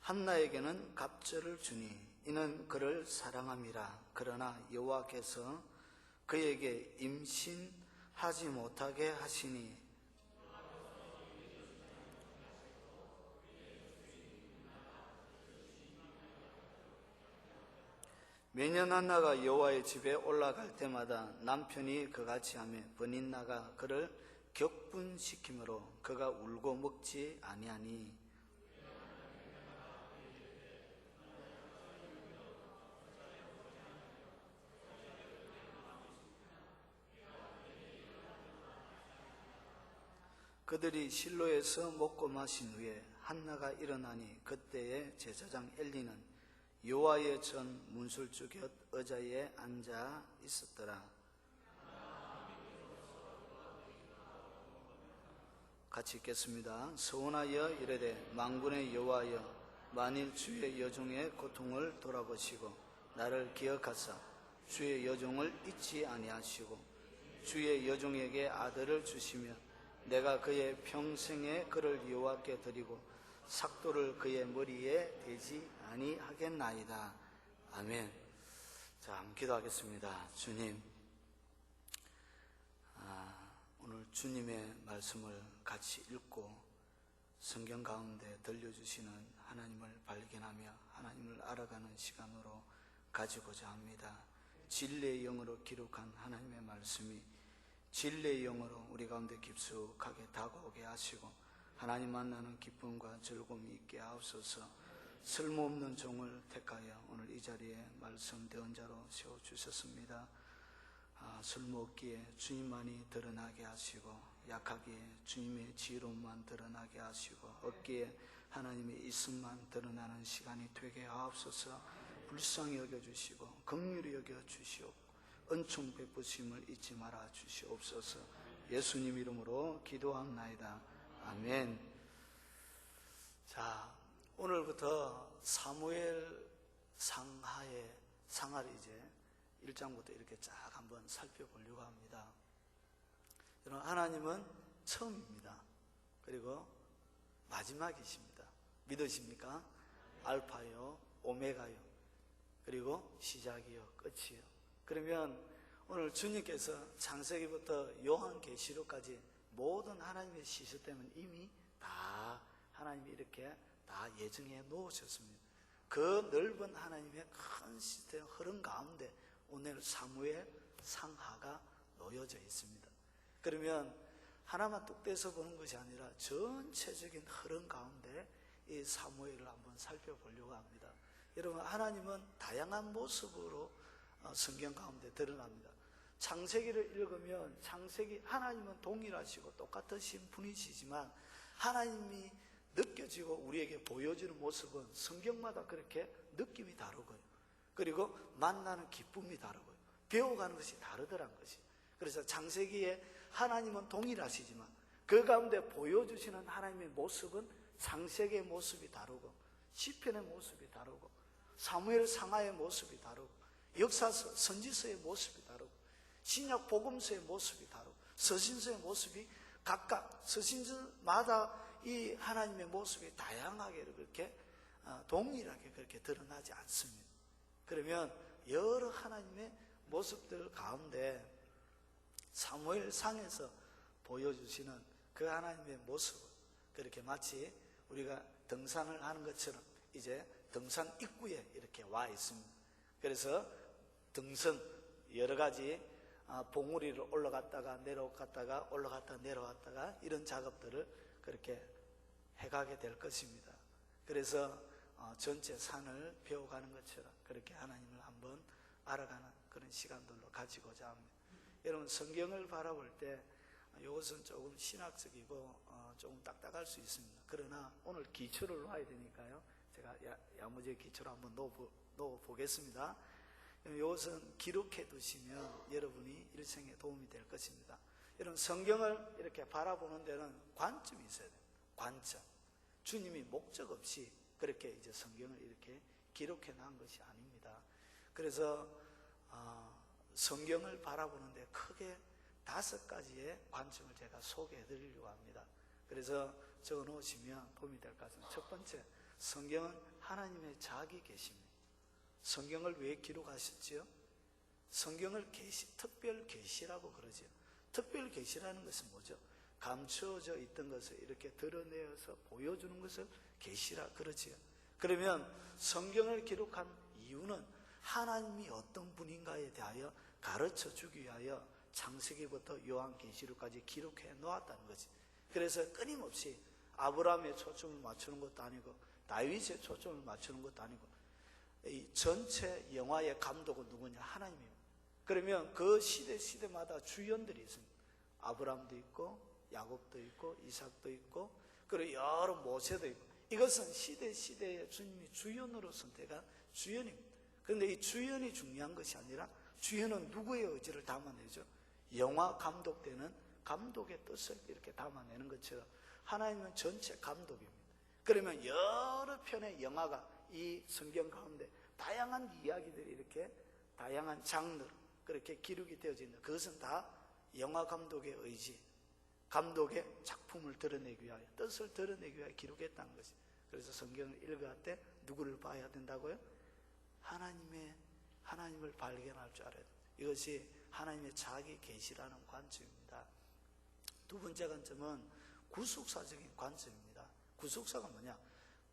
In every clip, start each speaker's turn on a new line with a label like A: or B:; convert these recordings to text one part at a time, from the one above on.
A: 한나에게는 갑절을 주니 이는 그를 사랑함이라. 그러나 여호와께서 그에게 임신하지 못하게 하시니 매년 한나가 여호와의 집에 올라갈 때마다 남편이 그같이 하며 버닛나가 그를 격분시키므로 그가 울고 먹지 아니하니 그들이 실로에서 먹고 마신 후에 한나가 일어나니 그때에 제사장 엘리는 여호와의 전 문설주 곁 의자에 앉아 있었더라. 같이 읽겠습니다. 서원하여 이르되 만군의 여호와여, 만일 주의 여종의 고통을 돌아보시고 나를 기억하사 주의 여종을 잊지 아니하시고 주의 여종에게 아들을 주시며 내가 그의 평생에 그를 여호와께 드리고 삭도를 그의 머리에 대지 아니하겠나이다. 아멘. 자, 한번 기도하겠습니다. 주님, 오늘 주님의 말씀을 같이 읽고 성경 가운데 들려주시는 하나님을 발견하며 하나님을 알아가는 시간으로 가지고자 합니다. 진리의 영으로 기록한 하나님의 말씀이 진리의 영으로 우리 가운데 깊숙하게 다가오게 하시고 하나님 만나는 기쁨과 즐거움이 있게 하옵소서. 쓸모없는 종을 택하여 오늘 이 자리에 말씀 대언자로 세워주셨습니다. 쓸모없기에 주님만이 드러나게 하시고 약하기에 주님의 지혜로움만 드러나게 하시고 없기에 하나님의 있음만 드러나는 시간이 되게 하옵소서. 불쌍히 여겨주시고 긍휼히 여겨주시옵고 은총 베푸심을 잊지 말아 주시옵소서. 예수님 이름으로 기도합나이다. 아멘. 자, 오늘부터 사무엘 상하를 이제 1장부터 이렇게 쫙 한번 살펴보려고 합니다. 여러분, 하나님은 처음입니다. 그리고 마지막이십니다. 믿으십니까? 알파요, 오메가요, 그리고 시작이요, 끝이요. 그러면 오늘 주님께서 창세기부터 요한계시록까지 모든 하나님의 시스템은 이미 다 하나님이 이렇게 다 예정해 놓으셨습니다. 그 넓은 하나님의 큰 시스템 흐름 가운데 오늘 사무엘 상하가 놓여져 있습니다. 그러면 하나만 뚝 떼서 보는 것이 아니라 전체적인 흐름 가운데 이 사무엘을 한번 살펴보려고 합니다. 여러분, 하나님은 다양한 모습으로 성경 가운데 드러납니다. 창세기를 읽으면 창세기 하나님은 동일하시고 똑같으신 분이시지만 하나님이 느껴지고 우리에게 보여지는 모습은 성경마다 그렇게 느낌이 다르고요. 그리고 만나는 기쁨이 다르고요. 배워가는 것이 다르더란 것이. 그래서 창세기에 하나님은 동일하시지만 그 가운데 보여주시는 하나님의 모습은 창세기의 모습이 다르고 시편의 모습이 다르고 사무엘 상하의 모습이 다르고 역사서 선지서의 모습이 다르고 신약 복음서의 모습이 다르고 서신서의 모습이 각각 서신서마다 이 하나님의 모습이 다양하게 그렇게 동일하게 그렇게 드러나지 않습니다. 그러면 여러 하나님의 모습들 가운데 사무엘 상에서 보여주시는 그 하나님의 모습, 그렇게 마치 우리가 등산을 하는 것처럼 이제 등산 입구에 이렇게 와 있습니다. 그래서 등선 여러 가지 봉우리를 올라갔다가 내려갔다가 올라갔다가 내려갔다가 이런 작업들을 그렇게 해가게 될 것입니다. 그래서 전체 산을 배워가는 것처럼 그렇게 하나님을 한번 알아가는 그런 시간들로 가지고자 합니다. 여러분, 성경을 바라볼 때 이것은 조금 신학적이고 조금 딱딱할 수 있습니다. 그러나 오늘 기초를 놓아야 되니까요, 제가 야무지게 기초를 한번 놓아보겠습니다. 이것은 기록해 두시면 여러분이 일생에 도움이 될 것입니다. 여러분, 성경을 이렇게 바라보는 데는 관점이 있어야 돼요. 관점. 주님이 목적 없이 그렇게 이제 성경을 이렇게 기록해 놓은 것이 아닙니다. 그래서 성경을 바라보는데 크게 5가지의 관점을 제가 소개해 드리려고 합니다. 그래서 적어 놓으시면 도움이 될 것 같습니다. 첫 번째, 성경은 하나님의 자기 계시입니다. 성경을 왜 기록하셨지요? 성경을 특별 계시라고 그러죠. 특별 계시라는 것은 뭐죠? 감추어져 있던 것을 이렇게 드러내어서 보여주는 것을 계시라 그러지요. 그러면 성경을 기록한 이유는 하나님이 어떤 분인가에 대하여 가르쳐 주기 위하여 창세기부터 요한계시록까지 기록해 놓았다는 거지. 그래서 끊임없이 아브라함의 초점을 맞추는 것도 아니고 다윗의 초점을 맞추는 것도 아니고 이 전체 영화의 감독은 누구냐? 하나님입니다. 그러면 그 시대마다 주연들이 있습니다. 아브라함도 있고 야곱도 있고 이삭도 있고 그리고 여러 모세도 있고, 이것은 시대에 주님이 주연으로 선택한 주연입니다. 그런데 이 주연이 중요한 것이 아니라 주연은 누구의 의지를 담아내죠? 영화 감독되는 감독의 뜻을 이렇게 담아내는 것처럼 하나님은 전체 감독입니다. 그러면 여러 편의 영화가 이 성경 가운데 다양한 이야기들이 이렇게 다양한 장르로 그렇게 기록이 되어져 있는, 그것은 다 영화 감독의 의지, 감독의 작품을 드러내기 위하여, 뜻을 드러내기 위하여 기록했다는 것이. 그래서 성경을 읽을 때 누구를 봐야 된다고요? 하나님을 발견할 줄 알아야 됩니다. 이것이 하나님의 자기 계시라는 관점입니다. 두 번째 관점은 구속사적인 관점입니다. 구속사가 뭐냐?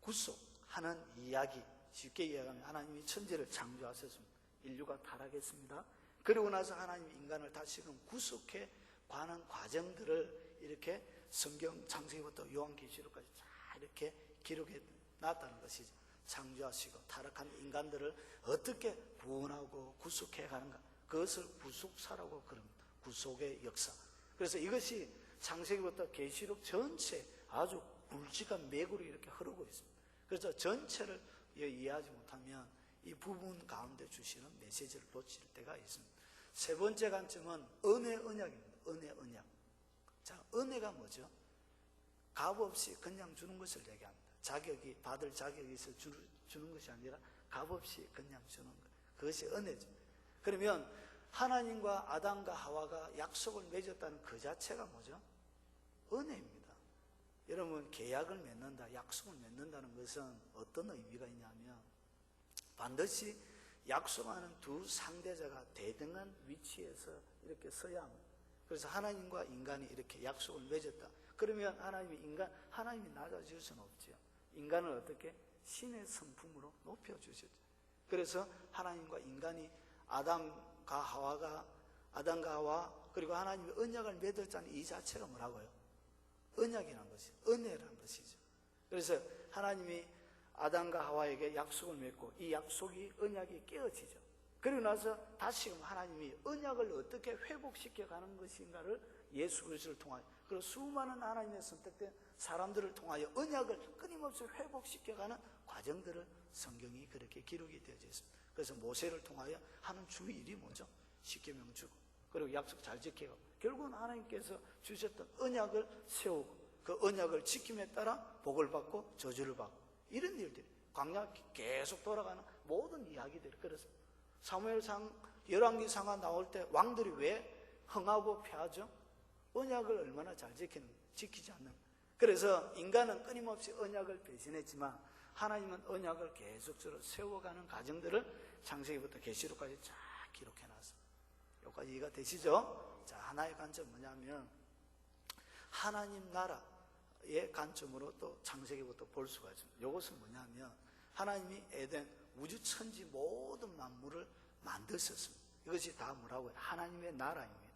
A: 구속하는 이야기. 쉽게 이야기하면 하나님이 천지를 창조하셨습니다. 인류가 타락했습니다. 그리고 나서 하나님이 인간을 다시금 구속해 관한 과정들을 이렇게 성경 창세기부터 요한계시록까지 잘 이렇게 기록해 놨다는 것이죠. 창조하시고 타락한 인간들을 어떻게 구원하고 구속해 가는가, 그것을 구속사라고 그럽니다. 구속의 역사. 그래서 이것이 창세기부터 계시록 전체 아주 굵직한 맥으로 이렇게 흐르고 있습니다. 그래서 전체를 이해하지 못하면 이 부분 가운데 주시는 메시지를 놓칠 때가 있습니다. 세 번째 관점은 은혜 언약입니다. 은혜 언약. 자, 은혜가 뭐죠? 값 없이 그냥 주는 것을 얘기합니다. 받을 자격이 있어 주는 것이 아니라 값 없이 그냥 주는 것. 그것이 은혜죠. 그러면 하나님과 아담과 하와가 약속을 맺었다는 그 자체가 뭐죠? 은혜입니다. 여러분, 계약을 맺는다, 약속을 맺는다는 것은 어떤 의미가 있냐면 반드시 약속하는 두 상대자가 대등한 위치에서 이렇게 서야 합니다. 그래서 하나님과 인간이 이렇게 약속을 맺었다. 그러면 하나님이 낮아질 수는 없죠. 인간을 어떻게? 신의 성품으로 높여주셨죠. 그래서 하나님과 인간이 아담과 하와 그리고 하나님이 언약을 맺었다는 이 자체가 뭐라고요? 언약이라는 것이, 은혜라는 것이죠. 그래서 하나님이 아담과 하와에게 약속을 맺고 이 약속이, 언약이 깨어지죠. 그리고 나서 다시금 하나님이 언약을 어떻게 회복시켜 가는 것인가를 예수 그리스도를 통하여, 그리고 수많은 하나님의 선택된 사람들을 통하여 언약을 끊임없이 회복시켜가는 과정들을 성경이 그렇게 기록이 되어져 있습니다. 그래서 모세를 통하여 하는 주 일이 뭐죠? 십계명 주고, 그리고 약속 잘 지키고, 결국은 하나님께서 주셨던 언약을 세우고 그 언약을 지킴에 따라 복을 받고 저주를 받고, 이런 일들이 광야 계속 돌아가는 모든 이야기들이 그렇습니다. 사무엘상, 열왕기상가 나올 때 왕들이 왜 흥하고 패하죠? 언약을 얼마나 잘 지키지 않는. 그래서 인간은 끊임없이 언약을 배신했지만 하나님은 언약을 계속적으로 세워가는 과정들을 창세기부터 계시록까지 쫙 기록해놨습니다. 여기까지 이해가 되시죠? 자, 하나의 관점 뭐냐면 하나님 나라의 관점으로 또 창세기부터 볼 수가 있습니다. 이것은 뭐냐면 하나님이 에덴 우주 천지 모든 만물을 만드셨습니다. 이것이 다 뭐라고요? 하나님의 나라입니다.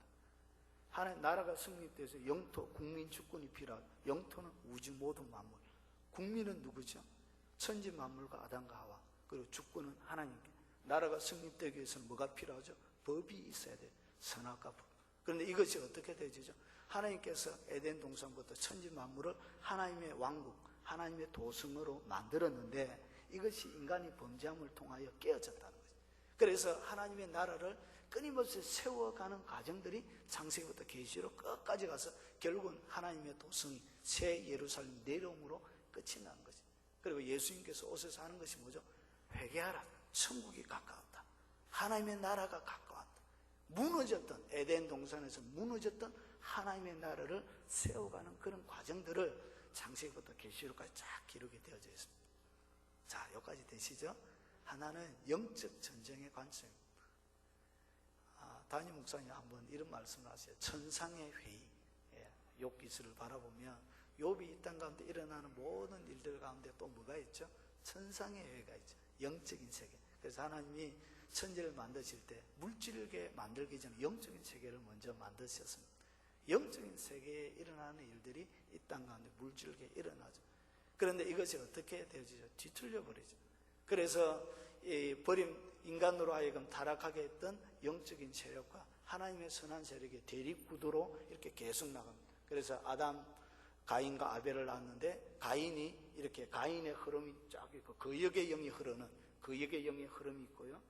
A: 하나님 나라가 성립돼서 영토, 국민, 주권이 필요하고, 영토는 우주 모든 만물, 국민은 누구죠? 천지 만물과 아담과 하와, 그리고 주권은 하나님께. 나라가 성립되기 위해서는 뭐가 필요하죠? 법이 있어야 돼요. 선악과 법. 그런데 이것이 어떻게 되죠? 하나님께서 에덴 동산부터 천지 만물을 하나님의 왕국, 하나님의 도성으로 만들었는데 이것이 인간이 범죄함을 통하여 깨어졌다는 거죠. 그래서 하나님의 나라를 끊임없이 세워가는 과정들이 창세기부터 계시록 끝까지 가서 결국은 하나님의 도성이 새 예루살렘 내려옴으로 끝이 난 거죠. 그리고 예수님께서 오셔서 하는 것이 뭐죠? 회개하라. 천국이 가까웠다. 하나님의 나라가 가까웠다. 무너졌던, 에덴 동산에서 무너졌던 하나님의 나라를 세워가는 그런 과정들을 창세기부터 계시록까지 쫙 기록이 되어져 있습니다. 자, 여기까지 되시죠? 하나는 영적 전쟁의 관점입니다. 담임 목사님 한번 이런 말씀을 하세요. 천상의 회의. 욥 기술을 바라보면 욥이 이 땅 가운데 일어나는 모든 일들 가운데 또 뭐가 있죠? 천상의 회의가 있죠. 영적인 세계. 그래서 하나님이 천지를 만드실 때 물질계 만들기 전에 영적인 세계를 먼저 만드셨습니다. 영적인 세계에 일어나는 일들이 이 땅 가운데 물질계에 일어나죠. 그런데 이것이 어떻게 되어지죠? 뒤틀려 버리죠. 그래서 이 인간으로 하여금 타락하게 했던 영적인 세력과 하나님의 선한 세력의 대립구도로 이렇게 계속 나갑니다. 그래서 가인과 아벨을 낳았는데 가인이 이렇게 가인의 흐름이 쫙 있고 거역의 영이 흐르는 거역의 영의 흐름이 있고요.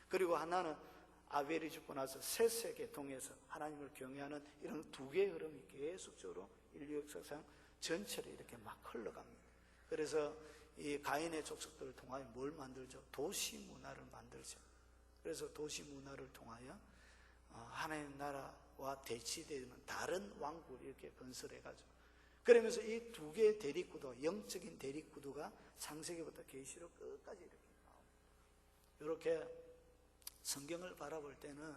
A: 그리고 하나는 아벨이 죽고 나서 셋의 계통에서 하나님을 경외하는 이런 두 개의 흐름이 계속적으로 인류 역사상 전체를 이렇게 막 흘러갑니다. 그래서 이 가인의 족속들을 통하여 뭘 만들죠? 도시 문화를 만들죠. 그래서 도시 문화를 통하여 하나님 나라와 대치되는 다른 왕국을 이렇게 건설해가지고, 그러면서 이 두 개의 대립구도, 영적인 대립구도가 창세기부터 계시록 끝까지 이렇게 나옵니다. 이렇게 성경을 바라볼 때는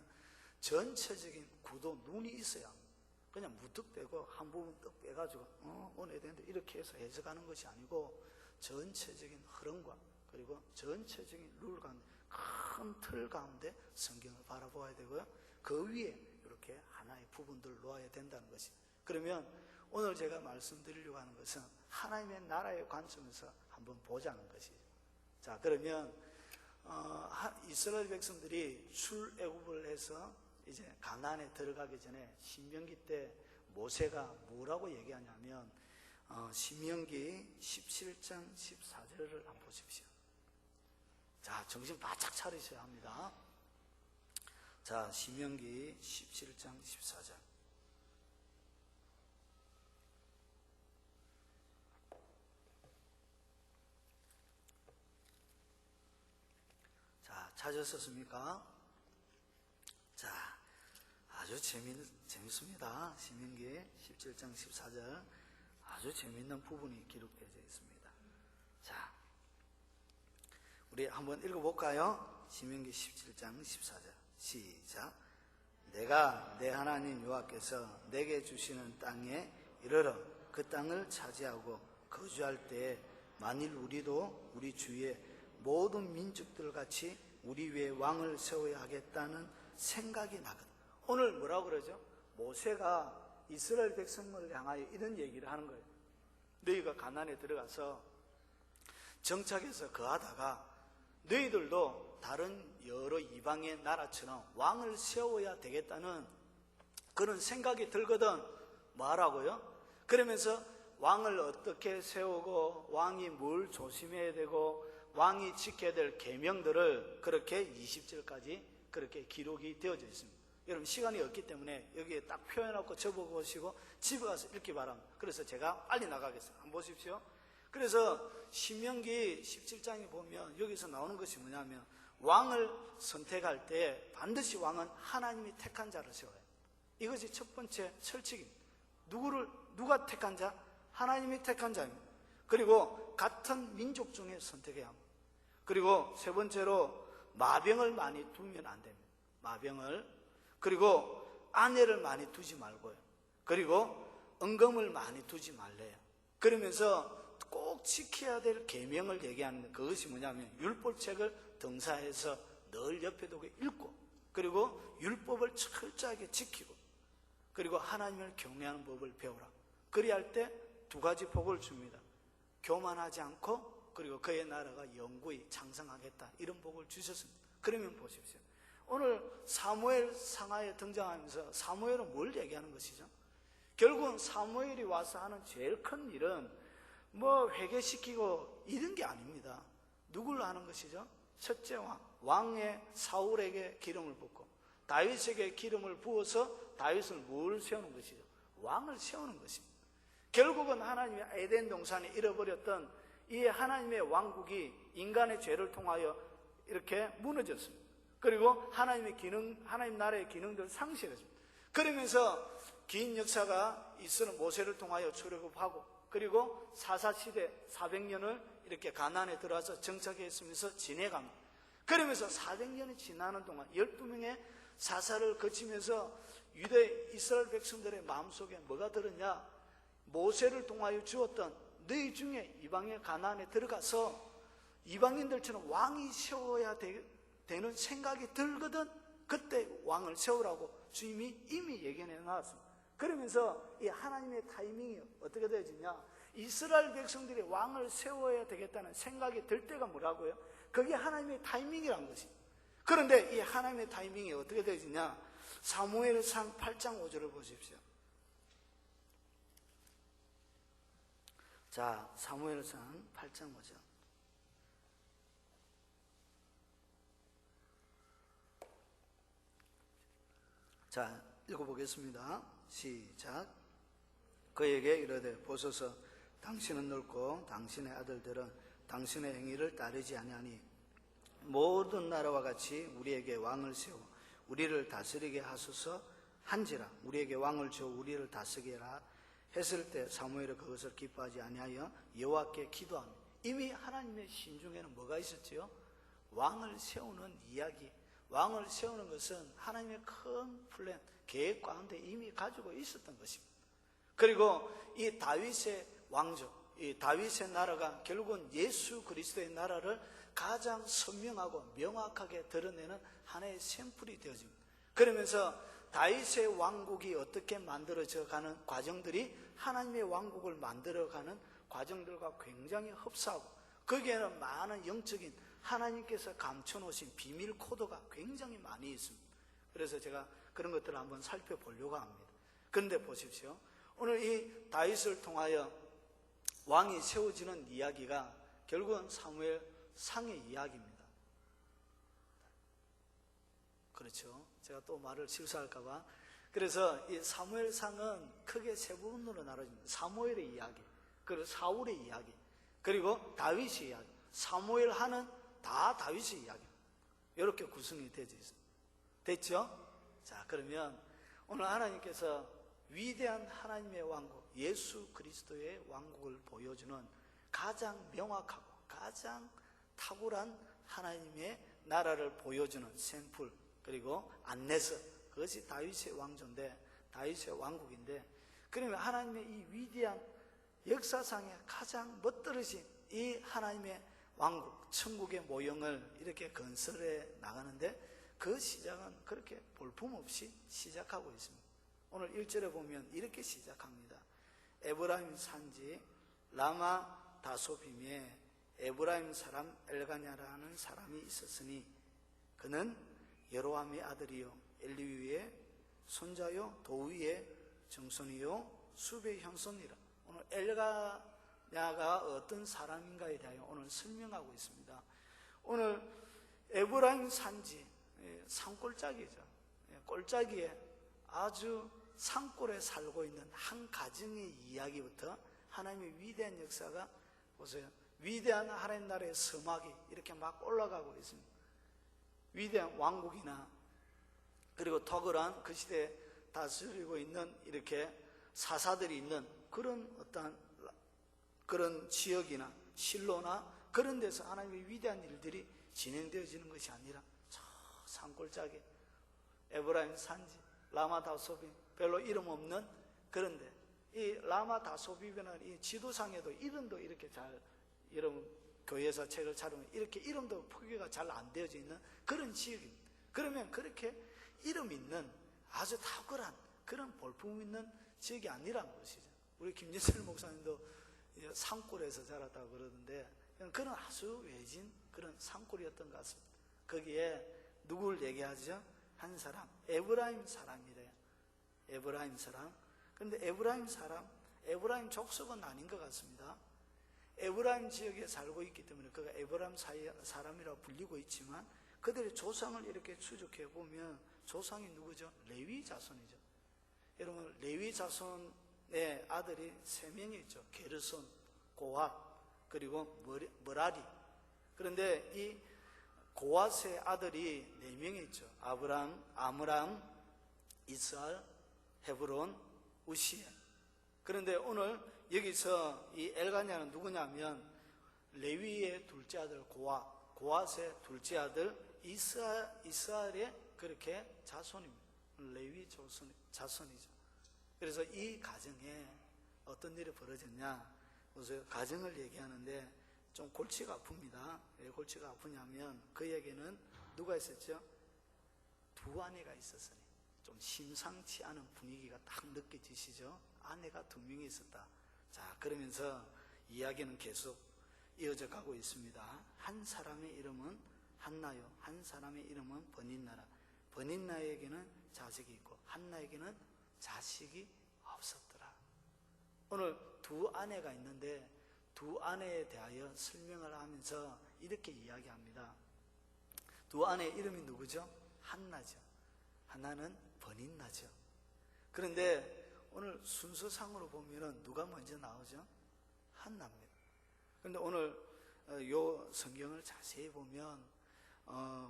A: 전체적인 구도, 눈이 있어야 합니다. 그냥 무턱대고 한 부분 떡 빼가지고 오늘 되는데 이렇게 해서 해석하는 것이 아니고 전체적인 흐름과 그리고 전체적인 룰 가운데 큰 틀 가운데 성경을 바라보아야 되고요. 그 위에 이렇게 하나의 부분들을 놓아야 된다는 것이. 그러면 오늘 제가 말씀드리려고 하는 것은 하나님의 나라의 관점에서 한번 보자는 것이죠. 자, 그러면 이스라엘 백성들이 출애굽을 해서 이제 가나안에 들어가기 전에 신명기 때 모세가 뭐라고 얘기하냐면 신명기 17장 14절을 한번 보십시오. 자, 정신 바짝 차리셔야 합니다. 자, 신명기 17장 14절. 자, 찾으셨습니까? 자, 아주 재밌습니다. 신명기 17장 14절. 아주 재밌는 부분이 기록되어 있습니다. 자, 우리 한번 읽어볼까요? 신명기 17장 14절. 시작. 내가 내 하나님 여호와께서 내게 주시는 땅에 이르러 그 땅을 차지하고 거주할 때에 만일 우리도 우리 주위에 모든 민족들 같이 우리 위에 왕을 세워야 하겠다는 생각이 나거든. 오늘 뭐라고 그러죠? 모세가 이스라엘 백성을 향하여 이런 얘기를 하는 거예요. 너희가 가나안에 들어가서 정착해서 거하다가 너희들도 다른 여러 이방의 나라처럼 왕을 세워야 되겠다는 그런 생각이 들거든. 뭐하라고요? 그러면서 왕을 어떻게 세우고 왕이 뭘 조심해야 되고 왕이 지켜야 될 계명들을 그렇게 20절까지 그렇게 기록이 되어져 있습니다. 여러분 시간이 없기 때문에 여기에 딱 표현하고 접어보시고 집에 가서 읽기 바랍니다. 그래서 제가 빨리 나가겠습니다. 한번 보십시오. 그래서 신명기 17장에 보면 여기서 나오는 것이 뭐냐면 왕을 선택할 때 반드시 왕은 하나님이 택한 자를 세워야 합니다. 이것이 첫 번째 철칙입니다. 누가 택한 자? 하나님이 택한 자입니다. 그리고 같은 민족 중에 선택해야 합니다. 그리고 세 번째로 마병을 많이 두면 안 됩니다. 마병을. 그리고 아내를 많이 두지 말고요. 그리고 은검을 많이 두지 말래요. 그러면서 꼭 지켜야 될 계명을 얘기하는 그것이 뭐냐면 율법책을 등사해서 늘 옆에 두고 읽고 그리고 율법을 철저하게 지키고 그리고 하나님을 경외하는 법을 배우라. 그리할 때 두 가지 복을 줍니다. 교만하지 않고 그리고 그의 나라가 영구히 장성하겠다. 이런 복을 주셨습니다. 그러면 보십시오. 오늘 사무엘 상하에 등장하면서 사무엘은 뭘 얘기하는 것이죠? 결국은 사무엘이 와서 하는 제일 큰 일은 뭐 회개시키고 이런 게 아닙니다. 누굴로 하는 것이죠? 첫째 왕의 사울에게 기름을 붓고 다윗에게 기름을 부어서 다윗을 뭘 세우는 것이죠? 왕을 세우는 것입니다. 결국은 하나님의 에덴 동산에 잃어버렸던 이 하나님의 왕국이 인간의 죄를 통하여 이렇게 무너졌습니다. 그리고 하나님 나라의 기능들을 상실했습니다. 그러면서 긴 역사가 이스라엘 모세를 통하여 출애굽하고 그리고 사사시대 400년을 이렇게 가나안에 들어와서 정착했으면서 지내갑니다. 그러면서 400년이 지나는 동안 12명의 사사를 거치면서 유대 이스라엘 백성들의 마음속에 뭐가 들었냐? 모세를 통하여 주었던 너희 중에 이방인 가나안에 들어가서 이방인들처럼 왕이 세워야 되는 생각이 들거든 그때 왕을 세우라고 주님이 이미 예견해 놨습니다. 그러면서 이 하나님의 타이밍이 어떻게 되어지냐? 이스라엘 백성들이 왕을 세워야 되겠다는 생각이 들 때가 뭐라고요? 그게 하나님의 타이밍이란 것입니다. 그런데 이 하나님의 타이밍이 어떻게 되어지냐? 사무엘상 8장 5절을 보십시오. 자, 사무엘상 8장 5절. 자, 읽어보겠습니다. 시작. 그에게 이르되 보소서 당신은 늙고 당신의 아들들은 당신의 행위를 따르지 아니하니 모든 나라와 같이 우리에게 왕을 세워 우리를 다스리게 하소서 한지라. 우리에게 왕을 주어 우리를 다스리게 하라 했을 때 사무엘은 그것을 기뻐하지 아니하여 여호와께 기도합니다. 이미 하나님의 심중에는 뭐가 있었지요? 왕을 세우는 이야기. 왕을 세우는 것은 하나님의 큰 플랜, 계획 가운데 이미 가지고 있었던 것입니다. 그리고 이 다윗의 왕족, 이 다윗의 나라가 결국은 예수 그리스도의 나라를 가장 선명하고 명확하게 드러내는 하나의 샘플이 되어집니다. 그러면서 다윗의 왕국이 어떻게 만들어져 가는 과정들이 하나님의 왕국을 만들어가는 과정들과 굉장히 흡사하고 거기에는 많은 영적인 하나님께서 감춰놓으신 비밀 코드가 굉장히 많이 있습니다. 그래서 제가 그런 것들을 한번 살펴보려고 합니다. 그런데 보십시오. 오늘 이 다윗을 통하여 왕이 세워지는 이야기가 결국은 사무엘 상의 이야기입니다. 그렇죠. 제가 또 말을 실수할까봐. 그래서 이 사무엘 상은 크게 세 부분으로 나눠집니다. 사무엘의 이야기, 그리고 사울의 이야기, 그리고 다윗의 이야기. 사무엘 하는 다 다윗의 이야기입니다. 이렇게 구성이 되어 있습니다. 됐죠? 자, 그러면 오늘 하나님께서 위대한 하나님의 왕국, 예수 그리스도의 왕국을 보여주는 가장 명확하고 가장 탁월한 하나님의 나라를 보여주는 샘플, 그리고 안내서, 그것이 다윗의 왕조인데, 다윗의 왕국인데, 그러면 하나님의 이 위대한 역사상에 가장 멋들어진 이 하나님의 왕국, 천국의 모형을 이렇게 건설해 나가는데 그 시작은 그렇게 볼품없이 시작하고 있습니다. 오늘 1절에 보면 이렇게 시작합니다. 에브라임 산지 라마 다소빔에 에브라임 사람 엘가냐라는 사람이 있었으니 그는 여로함의 아들이요 엘리위의 손자요 도위의 정손이요 수베의 형손이라. 오늘 엘가냐가 어떤 사람인가에 대하여 오늘 설명하고 있습니다. 오늘 에브라임 산지, 산골짜기죠. 골짜기에 아주 산골에 살고 있는 한 가정의 이야기부터 하나님의 위대한 역사가, 보세요, 위대한 하나님 나라의 서막이 이렇게 막 올라가고 있습니다. 위대한 왕국이나 그리고 탁월한 그 시대에 다스리고 있는 이렇게 사사들이 있는 그런 어떤 그런 지역이나 실로나 그런 데서 하나님의 위대한 일들이 진행되어지는 것이 아니라 저 산골짜기 에브라임 산지 라마 다소빔, 별로 이름 없는, 그런데 이 라마 다소빔이라는 이 지도상에도 이름도 이렇게 잘, 이름 교회에서 책을 찾으면 이렇게 이름도 표기가 잘 안 되어져 있는 그런 지역입니다. 그러면 그렇게 이름 있는 아주 탁월한 그런 볼품 있는 지역이 아니란 것이죠. 우리 김진철 목사님도 산골에서 자랐다고 그러는데 그런 아주 외진 그런 산골이었던 것 같습니다. 거기에 누구를 얘기하죠? 한 사람, 에브라임 사람이래요. 에브라임 사람. 그런데 에브라임 사람, 에브라임 족속은 아닌 것 같습니다. 에브라임 지역에 살고 있기 때문에 그가 에브라임 사람이라고 불리고 있지만 그들의 조상을 이렇게 추적해 보면 조상이 누구죠? 레위 자손이죠. 여러분, 레위 자손의 아들이 3명이 있죠. 게르손, 고핫, 그리고 머라리. 그런데 이 고핫의 아들이 4명이 있죠. 아므람, 이스알, 헤브론, 우시엘. 그런데 오늘 여기서 이 엘가냐는 누구냐면 레위의 둘째 아들 고앗의 둘째 아들 이스라엘의 그렇게 자손입니다. 레위 자손이죠. 그래서 이 가정에 어떤 일이 벌어졌냐, 보세요. 가정을 얘기하는데 좀 골치가 아픕니다. 왜 골치가 아프냐면 그에게는 누가 있었죠? 두 아내가 있었으니 좀 심상치 않은 분위기가 딱 느껴지시죠? 아내가 두 명이 있었다. 자, 그러면서 이야기는 계속 이어져 가고 있습니다. 한 사람의 이름은 한나요, 한 사람의 이름은 버닌나라. 버닌나에게는 자식이 있고 한나에게는 자식이 없었더라. 오늘 두 아내가 있는데 두 아내에 대하여 설명을 하면서 이렇게 이야기합니다. 두 아내의 이름이 누구죠? 한나죠. 하나는 버닌나죠. 그런데 오늘 순서상으로 보면은 누가 먼저 나오죠? 한나입니다. 그런데 오늘 요 성경을 자세히 보면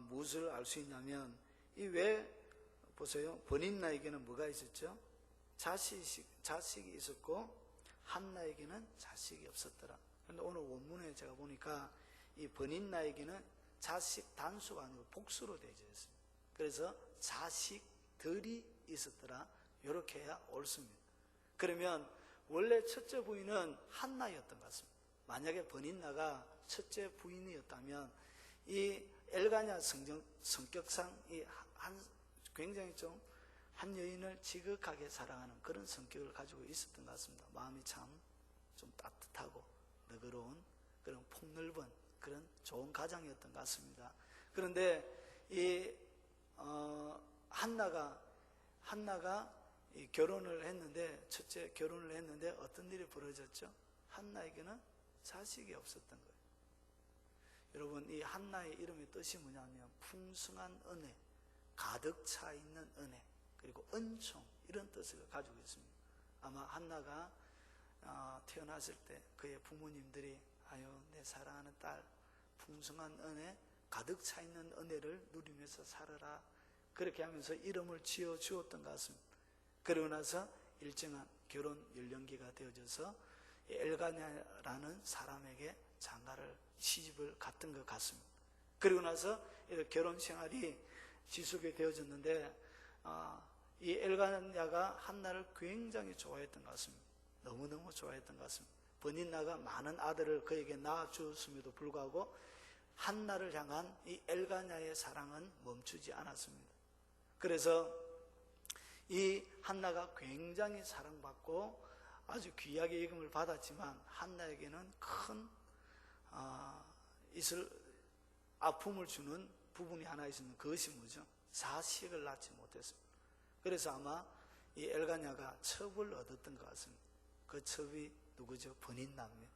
A: 무엇을 알 수 있냐면 이 왜 보세요. 버닌나에게는 뭐가 있었죠? 자식이 있었고 한나에게는 자식이 없었더라. 그런데 오늘 원문에 제가 보니까 이 버닌나에게는 자식 단수가 아니고 복수로 되어 있습니다. 그래서 자식들이 있었더라. 이렇게 해야 옳습니다. 그러면 원래 첫째 부인은 한나였던 것 같습니다. 만약에 버닌나가 첫째 부인이었다면 이 엘가냐 성격상 굉장히 좀 한 여인을 지극하게 사랑하는 그런 성격을 가지고 있었던 것 같습니다. 마음이 참 좀 따뜻하고 너그러운 그런 폭넓은 그런 좋은 가장이었던 것 같습니다. 그런데 이 한나가 이 결혼을 했는데, 첫째 결혼을 했는데 어떤 일이 벌어졌죠? 한나에게는 자식이 없었던 거예요. 여러분, 이 한나의 이름의 뜻이 뭐냐면 풍성한 은혜, 가득 차 있는 은혜, 그리고 은총, 이런 뜻을 가지고 있습니다. 아마 한나가 태어났을 때 그의 부모님들이 아유, 내 사랑하는 딸, 풍성한 은혜, 가득 차 있는 은혜를 누리면서 살아라, 그렇게 하면서 이름을 지어 주었던 것 같습니다. 그러고 나서 일정한 결혼 연령기가 되어져서 엘가냐라는 사람에게 장가를 시집을 갔던 것 같습니다. 그리고 나서 결혼 생활이 지속이 되어졌는데 이 엘가냐가 한나를 굉장히 좋아했던 것 같습니다. 너무너무 좋아했던 것 같습니다. 버닌나가 많은 아들을 그에게 낳아주었음에도 불구하고 한나를 향한 이 엘가냐의 사랑은 멈추지 않았습니다. 그래서 이 한나가 굉장히 사랑받고 아주 귀하게 여김을 받았지만 한나에게는 큰 아픔을 주는 부분이 하나 있었는데 그것이 뭐죠? 자식을 낳지 못했습니다. 그래서 아마 이 엘가냐가 첩을 얻었던 것 같습니다. 그 첩이 누구죠? 버닌나입니다.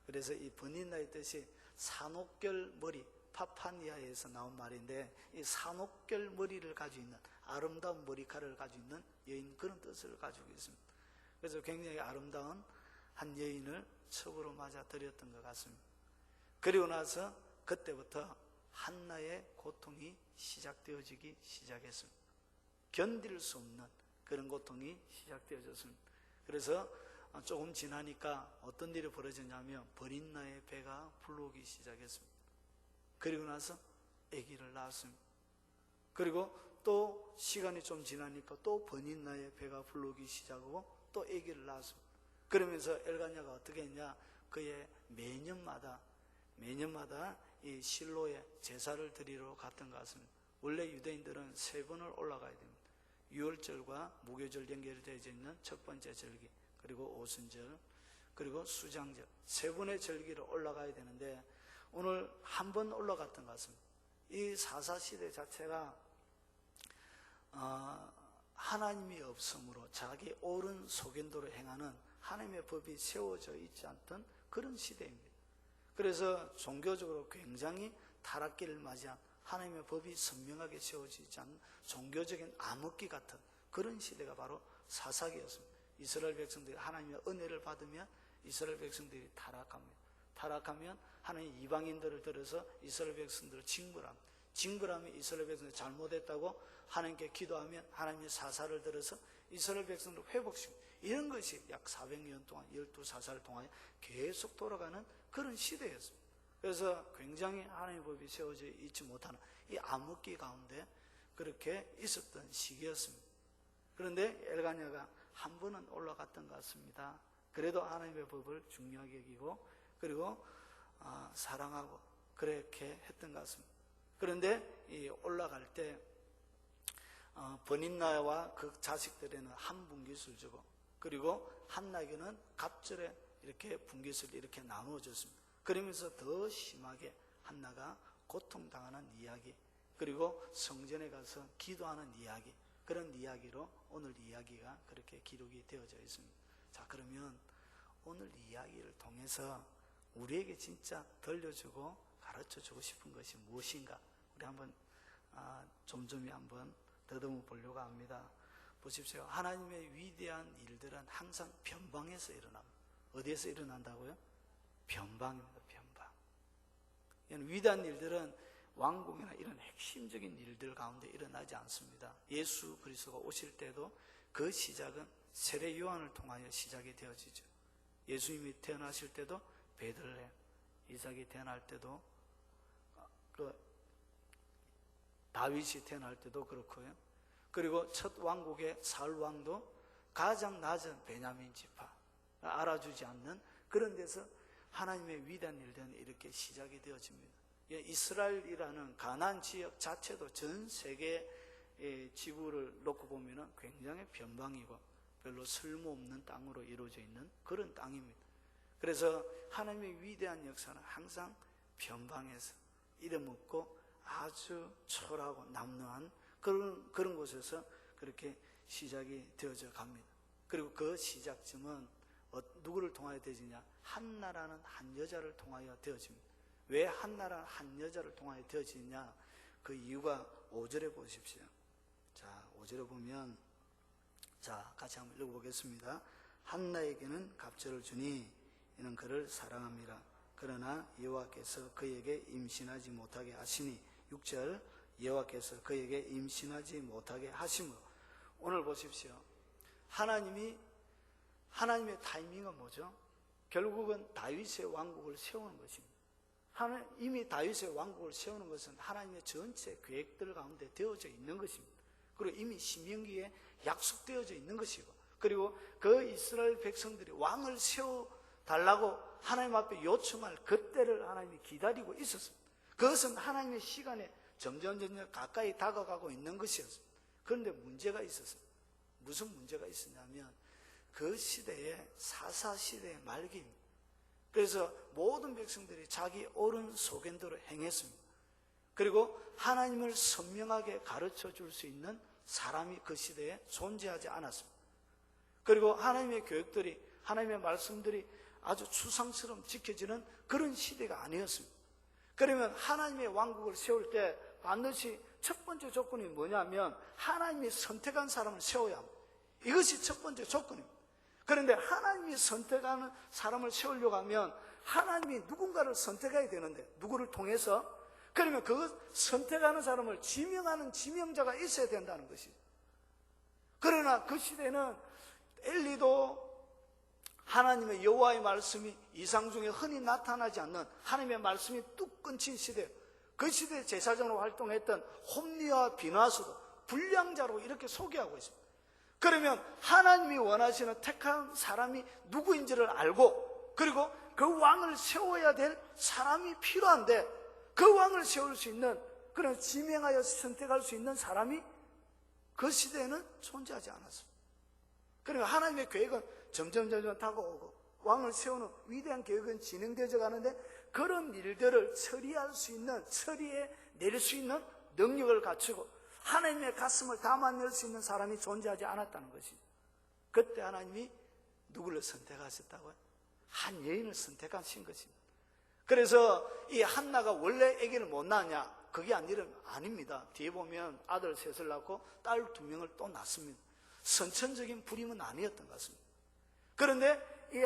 A: 그래서 이 버닌나의 뜻이 산옥결 머리, 파파니아에서 나온 말인데 이 산옥결 머리를 가지고 있는, 아름다운 머리카락을 가지고 있는 여인, 그런 뜻을 가지고 있습니다. 그래서 굉장히 아름다운 한 여인을 첩으로 맞아 들였던 것 같습니다. 그리고 나서 그때부터 한나의 고통이 시작되어지기 시작했습니다. 견딜 수 없는 그런 고통이 시작되어졌습니다. 그래서 조금 지나니까 어떤 일이 벌어졌냐면 버닌나의 배가 불러오기 시작했습니다. 그리고 나서 아기를 낳았습니다. 그리고 또 시간이 좀 지나니까 또 버닌나의 배가 불러오기 시작하고 또 아기를 낳았습니다. 그러면서 엘가냐가 어떻게 했냐, 그의 매년마다 이 실로에 제사를 드리러 갔던 것 같습니다. 원래 유대인들은 3번을 올라가야 됩니다. 유월절과 무교절 연결되어 있는 첫 번째 절기, 그리고 오순절, 그리고 수장절, 3번의 절기를 올라가야 되는데 오늘 한 번 올라갔던 것 같습니다. 이 사사시대 자체가 하나님이 없으므로 자기 옳은 소견도로 행하는 하나님의 법이 세워져 있지 않던 그런 시대입니다. 그래서 종교적으로 굉장히 타락기를 맞이한, 하나님의 법이 선명하게 세워지지 않은 종교적인 암흑기 같은 그런 시대가 바로 사사기였습니다. 이스라엘 백성들이 하나님의 은혜를 받으면 이스라엘 백성들이 타락합니다. 타락하면 하나님 이방인들을 들어서 이스라엘 백성들을 징벌합니다. 징벌하면 이스라엘 백성들이 잘못했다고 하나님께 기도하면 하나님의 사사를 들어서 이스라엘 백성들을 회복시킵니다. 이런 것이 약 400년 동안 12사살 동안 계속 돌아가는 그런 시대였습니다. 그래서 굉장히 하나님의 법이 세워져 있지 못하는 이 암흑기 가운데 그렇게 있었던 시기였습니다. 그런데 엘가냐가 한 번은 올라갔던 것 같습니다. 그래도 하나님의 법을 중요하게 여기고 그리고 사랑하고 그렇게 했던 것 같습니다. 그런데 이 올라갈 때 버닌나와 그 자식들에는 한 분깃을 주고 그리고 한나에게는 갑절에 이렇게 분깃을 이렇게 나누어 줬습니다. 그러면서 더 심하게 한나가 고통당하는 이야기 그리고 성전에 가서 기도하는 이야기 그런 이야기로 오늘 이야기가 그렇게 기록이 되어져 있습니다. 자, 그러면 오늘 이야기를 통해서 우리에게 진짜 들려주고 가르쳐주고 싶은 것이 무엇인가 우리 한번 좀좀이 한번 더듬어 보려고 합니다. 보십시오. 하나님의 위대한 일들은 항상 변방에서 일어납니다. 어디에서 일어난다고요? 변방입니다. 변방. 위대한 일들은 왕궁이나 이런 핵심적인 일들 가운데 일어나지 않습니다. 예수 그리스도가 오실 때도 그 시작은 세례 요한을 통하여 시작이 되어지죠. 예수님이 태어나실 때도 베들레헴, 이삭이 태어날 때도 다윗이 태어날 때도 그렇고요. 그리고 첫 왕국의 사울 왕도 가장 낮은 베냐민 지파 알아주지 않는 그런 데서 하나님의 위대한 일들은 이렇게 시작이 되어집니다. 이스라엘이라는 가나안 지역 자체도 전 세계 지구를 놓고 보면 굉장히 변방이고 별로 쓸모없는 땅으로 이루어져 있는 그런 땅입니다. 그래서 하나님의 위대한 역사는 항상 변방에서 이름 없고 아주 초라하고 남루한 그런 곳에서 그렇게 시작이 되어져 갑니다. 그리고 그 시작점은 누구를 통하여 되어지냐? 한나라는 한 여자를 통하여 되어집니다. 왜 한나라는 한 여자를 통하여 되어지냐? 그 이유가 5절에 보십시오. 자, 5절에 보면 자, 같이 한번 읽어보겠습니다. 한나에게는 갑절을 주니 이는 그를 사랑합니다. 그러나 여호와께서 그에게 임신하지 못하게 하시니 6절 여호와께서 그에게 임신하지 못하게 하심으로 오늘 보십시오. 하나님의 타이밍은 뭐죠? 결국은 다윗의 왕국을 세우는 것입니다. 이미 다윗의 왕국을 세우는 것은 하나님의 전체 계획들 가운데 되어져 있는 것입니다. 그리고 이미 신명기에 약속되어져 있는 것이고 그리고 그 이스라엘 백성들이 왕을 세워달라고 하나님 앞에 요청할 그때를 하나님이 기다리고 있었습니다. 그것은 하나님의 시간에 점점 가까이 다가가고 있는 것이었습니다. 그런데 문제가 있었습니다. 무슨 문제가 있었냐면 그 시대에 사사시대의 말기입니다. 그래서 모든 백성들이 자기 옳은 소견대로 행했습니다. 그리고 하나님을 선명하게 가르쳐 줄 수 있는 사람이 그 시대에 존재하지 않았습니다. 그리고 하나님의 교육들이 하나님의 말씀들이 아주 추상처럼 지켜지는 그런 시대가 아니었습니다. 그러면 하나님의 왕국을 세울 때 반드시 첫 번째 조건이 뭐냐면 하나님이 선택한 사람을 세워야 합니다. 이것이 첫 번째 조건입니다. 그런데 하나님이 선택하는 사람을 세우려고 하면 하나님이 누군가를 선택해야 되는데 누구를 통해서? 그러면 그 선택하는 사람을 지명하는 지명자가 있어야 된다는 것이죠. 그러나 그 시대는 엘리도 하나님의 여호와의 말씀이 이상 중에 흔히 나타나지 않는 하나님의 말씀이 뚝 끊긴 시대, 그 시대에 제사장으로 활동했던 홈리와 비나스도 불량자로 이렇게 소개하고 있습니다. 그러면 하나님이 원하시는 택한 사람이 누구인지를 알고 그리고 그 왕을 세워야 될 사람이 필요한데 그 왕을 세울 수 있는 그런 지명하여 선택할 수 있는 사람이 그 시대에는 존재하지 않았습니다. 그러니까 하나님의 계획은 점점 다가오고 왕을 세우는 위대한 계획은 진행되어 가는데 그런 일들을 처리해 낼 수 있는 능력을 갖추고 하나님의 가슴을 담아낼 수 있는 사람이 존재하지 않았다는 것이죠. 그때 하나님이 누구를 선택하셨다고요? 한 여인을 선택하신 것입니다. 그래서 이 한나가 원래 아기를 못 낳았냐? 그게 아닙니다. 뒤에 보면 아들 셋을 낳고 딸 2명을 또 낳습니다. 선천적인 불임은 아니었던 것 같습니다. 그런데 이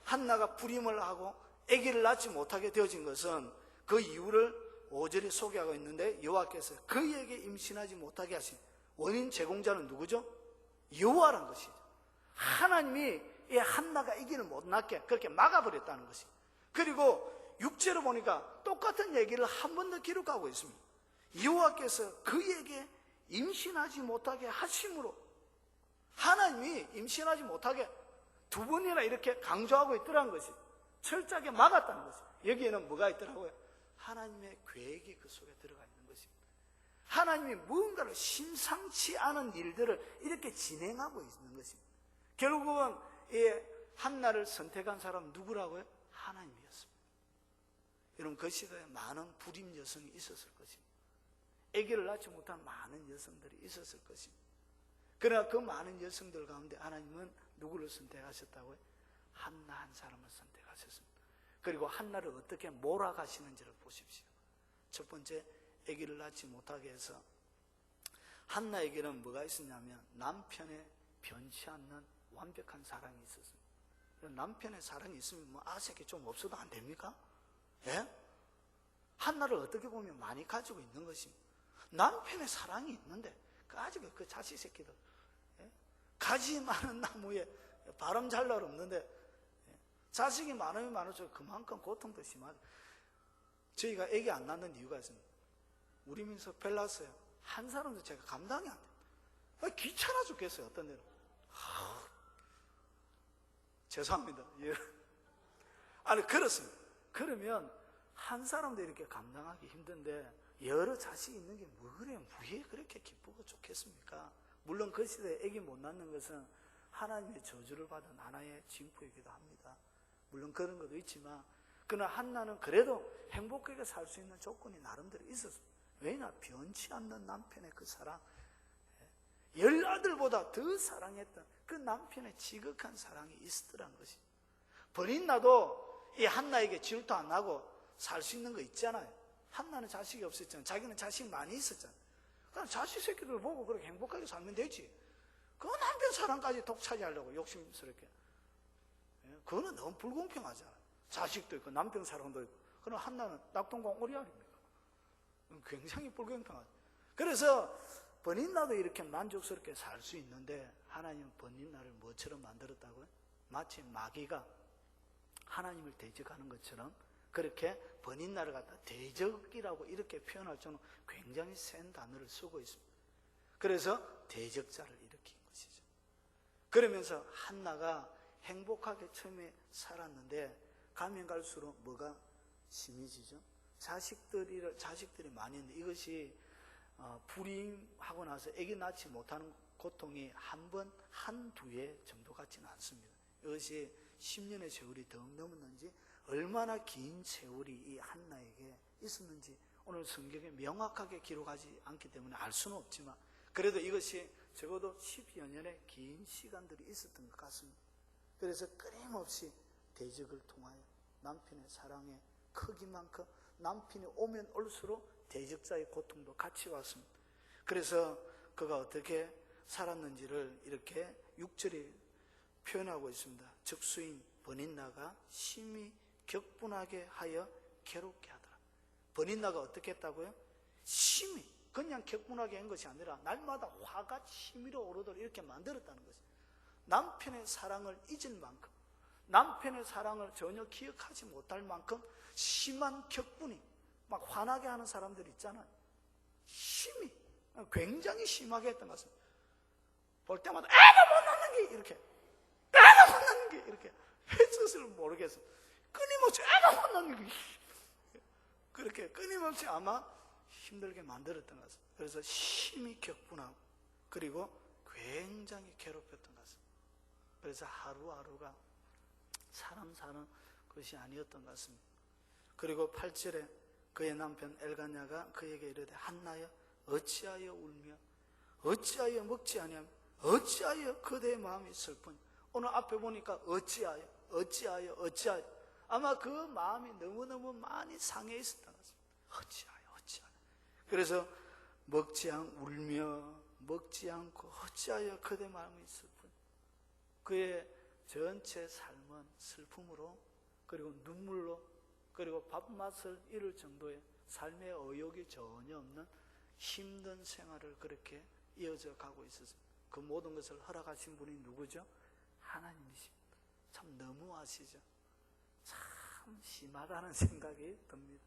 A: 한나가 불임을 하고 아기를 낳지 못하게 되어진 것은 그 이유를 5절에 소개하고 있는데 여호와께서 그에게 임신하지 못하게 하신 원인 제공자는 누구죠? 여호와라는 것이죠. 하나님이 이 한나가 이기를 못 낳게 그렇게 막아버렸다는 것이. 그리고 6절을 보니까 똑같은 얘기를 한 번 더 기록하고 있습니다. 여호와께서 그에게 임신하지 못하게 하심으로, 하나님이 임신하지 못하게 두 번이나 이렇게 강조하고 있더라는 것이, 철저하게 막았다는 것이. 여기에는 뭐가 있더라고요? 하나님의 계획이 그 속에 들어가 있는 것입니다. 하나님이 무언가를 심상치 않은 일들을 이렇게 진행하고 있는 것입니다. 결국은 이 한나를 선택한 사람은 누구라고요? 하나님이었습니다. 여러분, 그 시대에 많은 불임 여성이 있었을 것입니다. 아기를 낳지 못한 많은 여성들이 있었을 것입니다. 그러나 그 많은 여성들 가운데 하나님은 누구를 선택하셨다고요? 한나 한 사람을 선택하셨습니다. 그리고 한나를 어떻게 몰아가시는지를 보십시오. 첫 번째, 아기를 낳지 못하게 해서 한나에게는 뭐가 있었냐면 남편의 변치 않는 완벽한 사랑이 있었습니다. 남편의 사랑이 있으면 뭐 아색이 좀 없어도 안 됩니까? 예? 한나를 어떻게 보면 많이 가지고 있는 것입니다. 남편의 사랑이 있는데 가지고 그 자식 새끼들, 예? 가지 많은 나무에 바람 잘 날 없는데, 예? 자식이 많으면 많을수록 그만큼 고통도 심하죠. 저희가 애기 안 낳는 이유가 있습니다. 우리 민서 벨 낳았어요. 한 사람도 제가 감당이 안 돼요. 귀찮아 죽겠어요. 어떤 데는. 죄송합니다. 예. 아니, 그렇습니다. 그러면 한 사람도 이렇게 감당하기 힘든데 여러 자식이 있는 게 뭐 그래요? 왜 그렇게 기쁘고 좋겠습니까? 물론 그 시대에 아기 못 낳는 것은 하나님의 저주를 받은 하나의 징표이기도 합니다. 물론 그런 것도 있지만, 그러나 한나는 그래도 행복하게 살 수 있는 조건이 나름대로 있었습니다. 왜냐? 변치 않는 남편의 그 사랑, 열 아들보다 더 사랑했던 그 남편의 지극한 사랑이 있었더란 것이. 버린 나도 이 한나에게 질투 안 하고 살 수 있는 거 있잖아요. 한나는 자식이 없었잖아요. 자기는 자식 많이 있었잖아요. 그럼 자식 새끼들 보고 그렇게 행복하게 살면 되지. 그 남편 사랑까지 독차지하려고 욕심스럽게. 그거는 너무 불공평하잖아요. 자식도 있고 남편 사랑도 있고. 그럼 한나는 낙동강 오리 아닙니까? 굉장히 불공평하죠. 그래서 버린나도 이렇게 만족스럽게 살 수 있는데 하나님은 버린나를 뭐처럼 만들었다고요? 마치 마귀가 하나님을 대적하는 것처럼 그렇게 버린나를 갖다 대적이라고 이렇게 표현할 정도로 굉장히 센 단어를 쓰고 있습니다. 그래서 대적자를 일으킨 것이죠. 그러면서 한나가 행복하게 처음에 살았는데 가면 갈수록 뭐가 심해지죠? 자식들이 많이 있는데 이것이 불임하고 나서 아기 낳지 못하는 고통이 한 번, 한두 해 정도 같지는 않습니다. 이것이 10년의 세월이 더 넘었는지 얼마나 긴 세월이 이 한나에게 있었는지 오늘 성경에 명확하게 기록하지 않기 때문에 알 수는 없지만 그래도 이것이 적어도 10여 년의 긴 시간들이 있었던 것 같습니다. 그래서 끊임없이 대적을 통하여 남편의 사랑의 크기만큼 남편이 오면 올수록 대적자의 고통도 같이 왔습니다. 그래서 그가 어떻게 살았는지를 이렇게 6절에 표현하고 있습니다. 적수인 버닌나가 심히 격분하게 하여 괴롭게 하더라. 버닌나가 어떻게 했다고요? 심히, 그냥 격분하게 한 것이 아니라 날마다 화가 치밀어 오르도록 이렇게 만들었다는 것이죠. 남편의 사랑을 잊을 만큼, 남편의 사랑을 전혀 기억하지 못할 만큼 심한 격분이 막 화나게 하는 사람들 있잖아요. 심히, 굉장히 심하게 했던 것 같습니다. 볼 때마다 애가 못 낳는 게 이렇게, 애가 못 낳는 게 이렇게 해서를 모르겠어. 끊임없이 애가 못 낳는 게 그렇게 끊임없이 아마 힘들게 만들었던 것 같습니다. 그래서 심히 격분하고 그리고 굉장히 괴롭혔던 것 같습니다. 그래서 하루하루가 사람 사는 것이 아니었던 것 같습니다. 그리고 8절에 그의 남편 엘가냐가 그에게 이르되 한나여 어찌하여 울며 어찌하여 먹지 아니하며 어찌하여 그대의 마음이 슬프냐. 오늘 앞에 보니까 어찌하여 아마 그 마음이 너무너무 많이 상해 있었던 것 같습니다. 어찌하여 그래서 먹지 않고 어찌하여 그대 마음이 슬프냐. 그의 전체 삶은 슬픔으로 그리고 눈물로 그리고 밥맛을 잃을 정도의 삶의 의욕이 전혀 없는 힘든 생활을 그렇게 이어져 가고 있었습니다. 그 모든 것을 허락하신 분이 누구죠? 하나님이십니다. 참 너무하시죠? 참 심하다는 생각이 듭니다.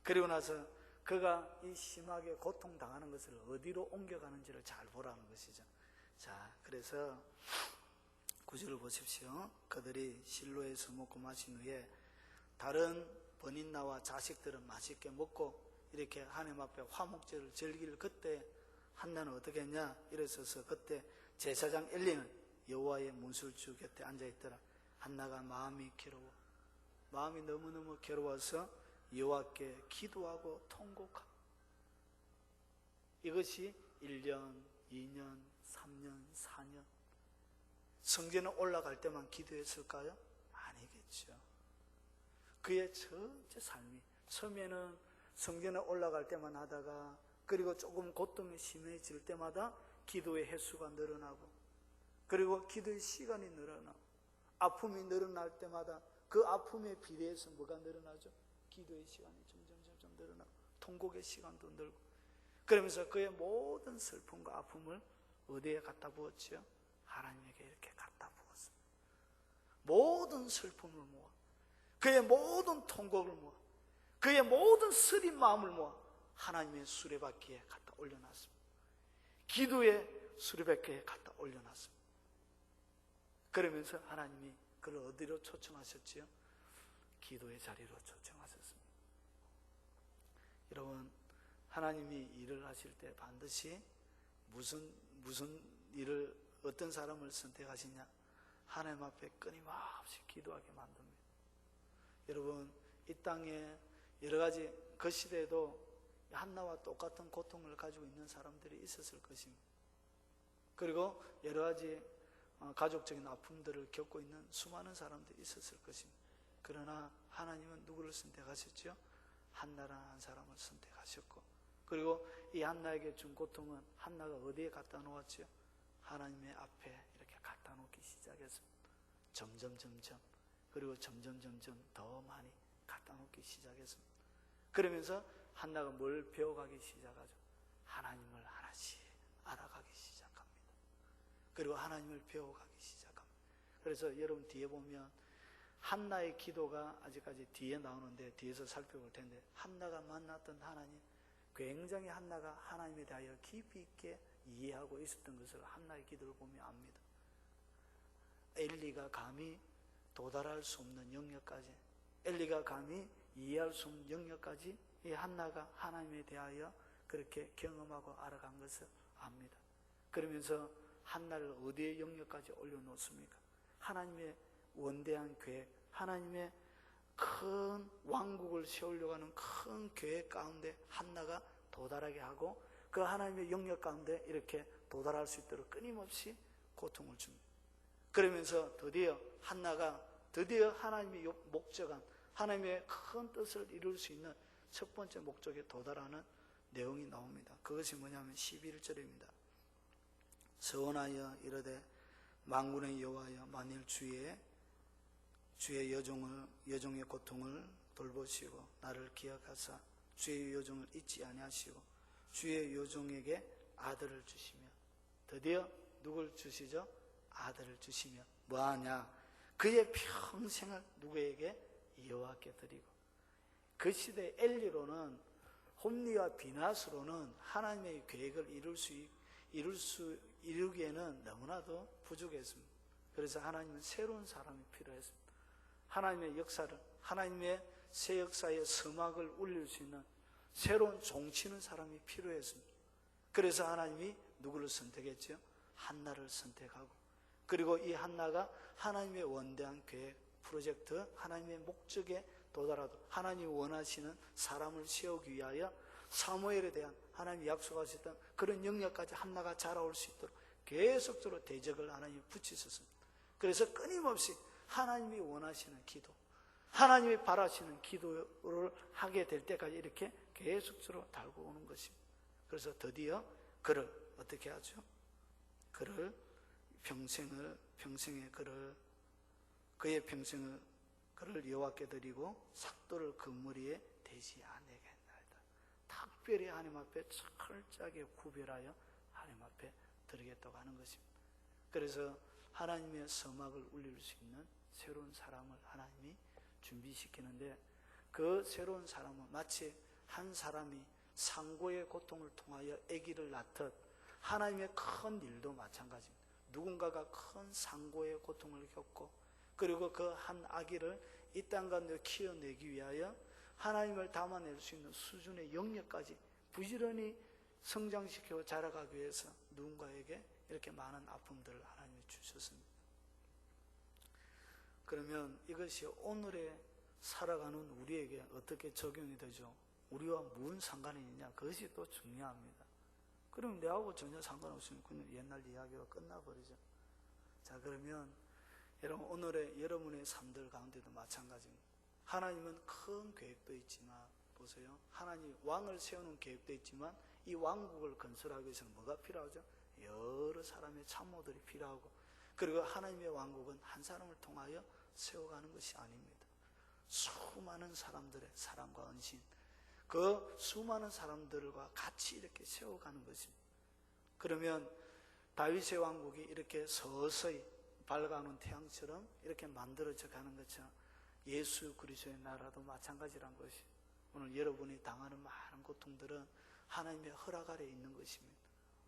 A: 그리고 나서 그가 이 심하게 고통당하는 것을 어디로 옮겨가는지를 잘 보라는 것이죠. 자, 그래서 9절을 보십시오. 그들이 실로에서 먹고 마신 후에 다른 번인나와 자식들은 맛있게 먹고 이렇게 하나님 앞에 화목제를 즐길 그때 한나는 어떻게 했냐? 이랬어서 그때 제사장 엘리는 여호와의 문술주 곁에 앉아있더라. 한나가 마음이 괴로워. 마음이 너무너무 괴로워서 여호와께 기도하고 통곡하고. 이것이 1년, 2년, 3년, 4년 성전에 올라갈 때만 기도했을까요? 아니겠죠. 그의 전체 삶이 처음에는 성전에 올라갈 때만 하다가 그리고 조금 고통이 심해질 때마다 기도의 횟수가 늘어나고 그리고 기도의 시간이 늘어나고 아픔이 늘어날 때마다 그 아픔에 비례해서 뭐가 늘어나죠? 기도의 시간이 점점 늘어나고 통곡의 시간도 늘고 그러면서 그의 모든 슬픔과 아픔을 어디에 갖다 부었죠? 하나님에게 이렇게 갖다 부었습니다. 모든 슬픔을 모아 그의 모든 통곡을 모아 그의 모든 쓰린 마음을 모아 하나님의 수레바퀴에 갖다 올려놨습니다. 기도의 수레바퀴에 갖다 올려놨습니다. 그러면서 하나님이 그를 어디로 초청하셨지요? 기도의 자리로 초청하셨습니다. 여러분, 하나님이 일을 하실 때 반드시 무슨 일을 어떤 사람을 선택하시냐? 하나님 앞에 끊임없이 기도하게 만듭니다. 여러분, 이 땅에 여러 가지 그 시대에도 한나와 똑같은 고통을 가지고 있는 사람들이 있었을 것입니다. 그리고 여러 가지 가족적인 아픔들을 겪고 있는 수많은 사람들이 있었을 것입니다. 그러나 하나님은 누구를 선택하셨죠? 한나라는 한 사람을 선택하셨고 그리고 이 한나에게 준 고통은 한나가 어디에 갖다 놓았죠? 하나님의 앞에 이렇게 갖다 놓기 시작했습니다. 점점 그리고 점점 더 많이 갖다 놓기 시작했습니다. 그러면서 한나가 뭘 배워가기 시작하죠? 하나님을 하나씩 알아가기 시작합니다. 그리고 하나님을 배워가기 시작합니다. 그래서 여러분 뒤에 보면 한나의 기도가 아직까지 뒤에 나오는데 뒤에서 살펴볼 텐데 한나가 만났던 하나님 굉장히 한나가 하나님에 대하여 깊이 있게 이해하고 있었던 것을 한나의 기도를 보면 압니다. 엘리가 감히 도달할 수 없는 영역까지 엘리가 감히 이해할 수 없는 영역까지 이 한나가 하나님에 대하여 그렇게 경험하고 알아간 것을 압니다. 그러면서 한나를 어디의 영역까지 올려놓습니까? 하나님의 원대한 계획, 하나님의 큰 왕국을 세우려고 하는 큰 계획 가운데 한나가 도달하게 하고 그 하나님의 영역 가운데 이렇게 도달할 수 있도록 끊임없이 고통을 줍니다. 그러면서 드디어 한나가 하나님의 목적한 하나님의 큰 뜻을 이룰 수 있는 첫 번째 목적에 도달하는 내용이 나옵니다. 그것이 뭐냐면 11절입니다. 서원하여 이르되 만군의 여호와여 만일 주의 여종의 고통을 돌보시고 나를 기억하사 주의 여종을 잊지 아니하시고 주의 여종에게 아들을 주시며 드디어 누굴 주시죠? 아들을 주시며 뭐하냐? 그의 평생을 누구에게? 여호와께 드리고 그 시대 엘리로는 홈리와 비나스로는 하나님의 계획을 이루기에는 너무나도 부족했습니다. 그래서 하나님은 새로운 사람이 필요했습니다. 하나님의 역사를 하나님의 새 역사의 서막을 울릴 수 있는 새로운 종치는 사람이 필요했습니다. 그래서 하나님이 누구를 선택했죠? 한나를 선택하고 그리고 이 한나가 하나님의 원대한 계획 프로젝트 하나님의 목적에 도달하도록 하나님이 원하시는 사람을 세우기 위하여 사무엘에 대한 하나님이 약속하셨던 그런 영역까지 한나가 자라올 수 있도록 계속적으로 대적을 하나님이 붙이셨습니다. 그래서 끊임없이 하나님이 원하시는 기도 하나님이 바라시는 기도를 하게 될 때까지 이렇게 계속적으로 달고 오는 것입니다. 그래서 드디어 그를 어떻게 하죠? 그를 그의 평생을 그를 여호와께 드리고 삭도를 그 머리에 대지 아니게 했나이다. 특별히 하나님 앞에 철저하게 구별하여 하나님 앞에 드리겠다고 하는 것입니다. 그래서 하나님의 서막을 울릴 수 있는 새로운 사람을 하나님이 준비시키는데, 그 새로운 사람은 마치 한 사람이 상고의 고통을 통하여 아기를 낳듯 하나님의 큰 일도 마찬가지입니다. 누군가가 큰 상고의 고통을 겪고, 그리고 그 한 아기를 이 땅 가운데 키워내기 위하여 하나님을 담아낼 수 있는 수준의 영역까지 부지런히 성장시키고 자라가기 위해서 누군가에게 이렇게 많은 아픔들을 하나님이 주셨습니다. 그러면 이것이 오늘에 살아가는 우리에게 어떻게 적용이 되죠? 우리와 무슨 상관이 있냐? 그것이 또 중요합니다. 그럼 내하고 전혀 상관없으면 그냥 옛날 이야기가 끝나버리죠. 자, 그러면 여러분, 오늘의 여러분의 삶들 가운데도 마찬가지입니다. 하나님은 큰 계획도 있지만, 보세요, 하나님 왕을 세우는 계획도 있지만 이 왕국을 건설하기 위해서는 뭐가 필요하죠? 여러 사람의 참모들이 필요하고, 그리고 하나님의 왕국은 한 사람을 통하여 세워가는 것이 아닙니다. 수많은 사람들의 사랑과 헌신, 그 수많은 사람들과 같이 이렇게 세워가는 것입니다. 그러면 다윗의 왕국이 이렇게 서서히 밝아오는 태양처럼 이렇게 만들어져 가는 것처럼 예수 그리스도의 나라도 마찬가지란 것이, 오늘 여러분이 당하는 많은 고통들은 하나님의 허락 아래 있는 것입니다.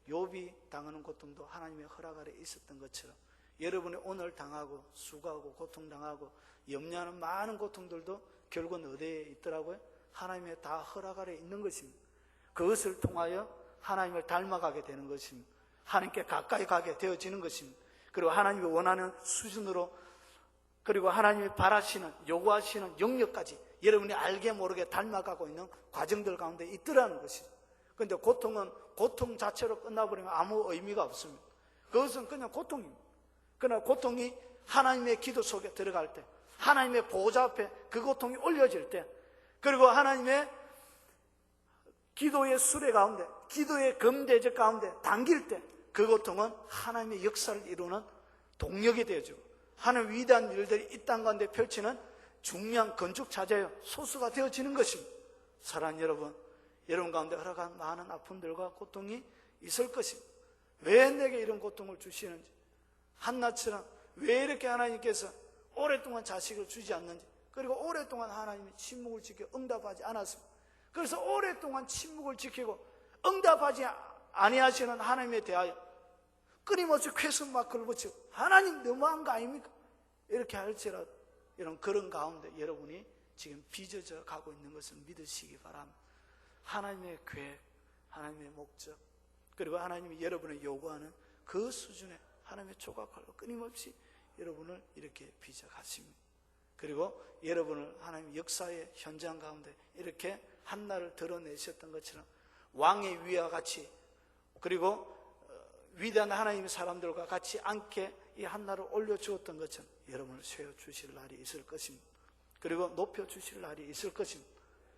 A: 욥이 당하는 고통도 하나님의 허락 아래 있었던 것처럼 여러분이 오늘 당하고 수고하고 고통당하고 염려하는 많은 고통들도 결국은 어디에 있더라고요? 하나님의 다 허락 아래 있는 것입니다. 그것을 통하여 하나님을 닮아가게 되는 것입니다. 하나님께 가까이 가게 되어지는 것입니다. 그리고 하나님이 원하는 수준으로, 그리고 하나님이 바라시는, 요구하시는 영역까지 여러분이 알게 모르게 닮아가고 있는 과정들 가운데 있더라는 것이죠. 그런데 고통은 고통 자체로 끝나버리면 아무 의미가 없습니다. 그것은 그냥 고통입니다. 그러나 고통이 하나님의 기도 속에 들어갈 때, 하나님의 보호자 앞에 그 고통이 올려질 때, 그리고 하나님의 기도의 수레 가운데, 기도의 금대접 가운데 당길 때, 그 고통은 하나님의 역사를 이루는 동력이 되어지고 하나님의 위대한 일들이 이 땅 가운데 펼치는 중요한 건축자재요 소수가 되어지는 것입니다. 사랑하는 여러분, 여러분 가운데 허락한 많은 아픔들과 고통이 있을 것입니다. 왜 내게 이런 고통을 주시는지, 한나처럼 왜 이렇게 하나님께서 오랫동안 자식을 주지 않는지, 그리고 오랫동안 하나님이 침묵을 지키고 응답하지 않았습니다. 그래서 오랫동안 침묵을 지키고 응답하지 아니하시는 하나님에 대하여 끊임없이 퀘스천마크를 붙이고 하나님 너무한 거 아닙니까? 이렇게 할지라도 이런 그런 가운데 여러분이 지금 빚어져 가고 있는 것을 믿으시기 바랍니다. 하나님의 계획, 하나님의 목적, 그리고 하나님이 여러분을 요구하는 그 수준의 하나님의 조각하고 끊임없이 여러분을 이렇게 빚어가십니다. 그리고 여러분을 하나님 역사의 현장 가운데 이렇게 한나를 드러내셨던 것처럼 왕의 위와 같이, 그리고 위대한 하나님의 사람들과 같이 앉게 이 한나를 올려주었던 것처럼 여러분을 세워주실 날이 있을 것입니다. 그리고 높여주실 날이 있을 것입니다.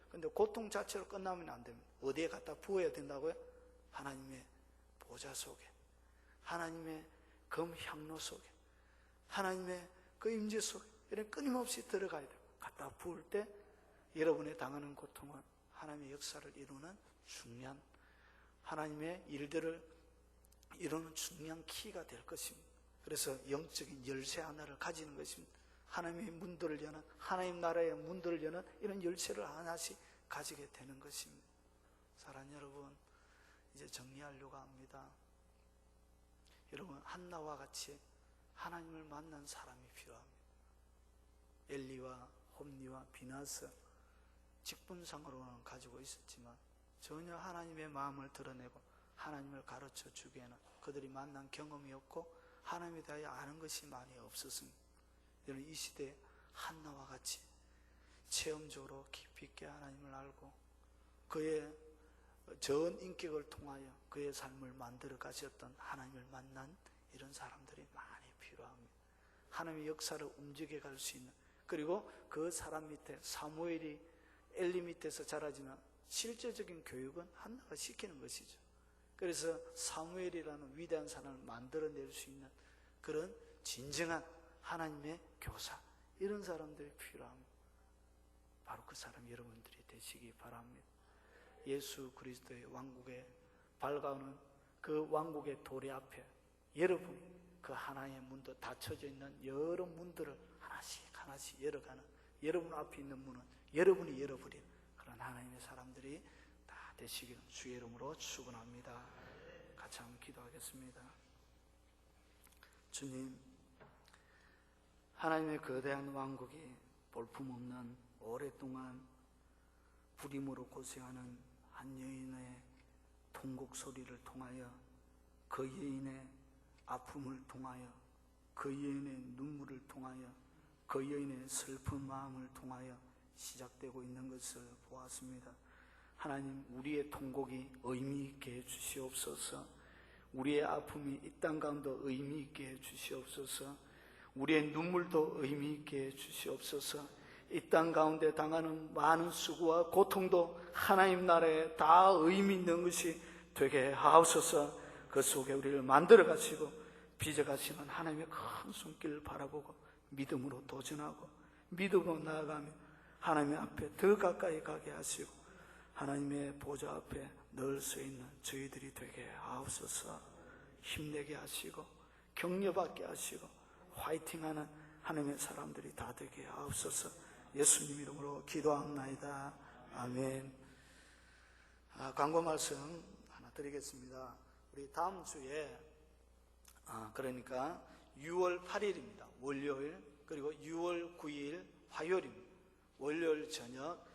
A: 그런데 고통 자체로 끝나면 안 됩니다. 어디에 갖다 부어야 된다고요? 하나님의 보좌 속에, 하나님의 금향로 속에, 하나님의 그 임재 속에 이런 끊임없이 들어가야 돼요. 갖다 부을 때 여러분의 당하는 고통은 하나님의 역사를 이루는 중요한, 하나님의 일들을 이루는 중요한 키가 될 것입니다. 그래서 영적인 열쇠 하나를 가지는 것입니다. 하나님의 문들을 여는, 하나님 나라의 문들을 여는 이런 열쇠를 하나씩 가지게 되는 것입니다. 사랑하는 여러분, 이제 정리하려고 합니다. 여러분, 한나와 같이 하나님을 만난 사람이 필요합니다. 엘리와 홈리와 비나스 직분상으로는 가지고 있었지만 전혀 하나님의 마음을 드러내고 하나님을 가르쳐 주기에는 그들이 만난 경험이 없고 하나님에 대하여 아는 것이 많이 없었습니다. 여러분, 이 시대에 한나와 같이 체험적으로 깊이 있게 하나님을 알고 그의 전 인격을 통하여 그의 삶을 만들어 가셨던 하나님을 만난 이런 사람들이 많이 필요합니다. 하나님의 역사를 움직여 갈 수 있는, 그리고 그 사람 밑에 사무엘이 엘리 밑에서 자라지만 실제적인 교육은 한나가 시키는 것이죠. 그래서 사무엘이라는 위대한 사람을 만들어낼 수 있는 그런 진정한 하나님의 교사, 이런 사람들이 필요합니다. 바로 그 사람 여러분들이 되시기 바랍니다. 예수 그리스도의 왕국에 밝아오는 그 왕국의 도래 앞에 여러분 그 하나의 문도 닫혀져 있는 여러 문들을 하나씩 열어가는, 여러분 앞에 있는 문은 여러분이 열어버린 그런 하나님의 사람들이 다 되시기를 주의 이름으로 축원합니다. 같이 한번 기도하겠습니다. 주님, 하나님의 거대한 왕국이 볼품없는 오랫동안 부림으로 고생하는 한 여인의 통곡 소리를 통하여, 그 여인의 아픔을 통하여, 그 여인의 눈물을 통하여, 그 여인의 슬픈 마음을 통하여 시작되고 있는 것을 보았습니다. 하나님, 우리의 통곡이 의미 있게 해주시옵소서. 우리의 아픔이 이 땅 가운데 의미 있게 해주시옵소서. 우리의 눈물도 의미 있게 해주시옵소서. 이 땅 가운데 당하는 많은 수고와 고통도 하나님 나라에 다 의미 있는 것이 되게 하옵소서. 그 속에 우리를 만들어 가시고 빚어가시는 하나님의 큰 손길을 바라보고 믿음으로 도전하고 믿음으로 나아가며 하나님 앞에 더 가까이 가게 하시고 하나님의 보좌 앞에 늘 서 있는 저희들이 되게 하옵소서. 힘내게 하시고 격려받게 하시고 화이팅하는 하나님의 사람들이 다 되게 하옵소서. 예수님 이름으로 기도합나이다. 아멘. 광고 말씀 하나 드리겠습니다. 우리 다음 주에 그러니까 6월 8일입니다. 월요일, 그리고 6월 9일 화요일입니다. 월요일 저녁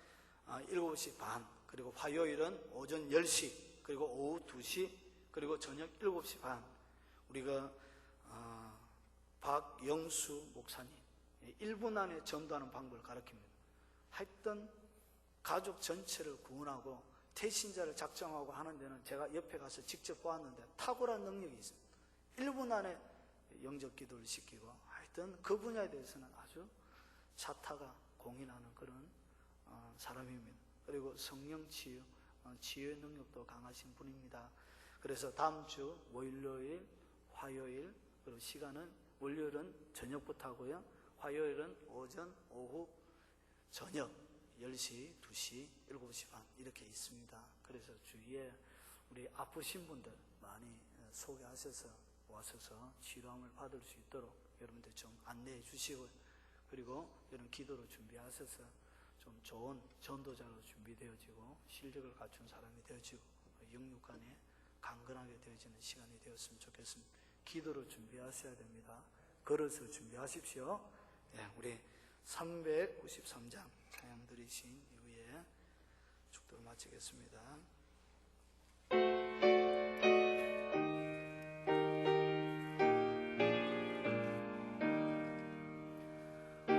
A: 7시 반, 그리고 화요일은 오전 10시, 그리고 오후 2시, 그리고 저녁 7시 반. 우리가 박영수 목사님 1분 안에 전도하는 방법을 가르칩니다. 하여튼 가족 전체를 구원하고 태신자를 작정하고 하는 데는 제가 옆에 가서 직접 보았는데 탁월한 능력이 있습니다. 1분 안에 영접 기도를 시키고, 하여튼 그 분야에 대해서는 아주 차타가 공인하는 그런 사람입니다. 그리고 성령 치유, 치유의 능력도 강하신 분입니다. 그래서 다음 주 월요일, 화요일, 그리고 시간은 월요일은 저녁부터 하고요, 화요일은 오전, 오후, 저녁 10시, 2시, 7시 반 이렇게 있습니다. 그래서 주위에 우리 아프신 분들 많이 소개하셔서 와서서 치료함을 받을 수 있도록 여러분들 좀 안내해 주시고, 그리고 이런 기도로 준비하셔서 좀 좋은 전도자로 준비되어지고 실력을 갖춘 사람이 되어지고 영육간에 강건하게 되어지는 시간이 되었으면 좋겠습니다. 기도로 준비하셔야 됩니다. 걸어서 준비하십시오. 네, 우리 393장 찬양 드리신 이후에 축도를 마치겠습니다.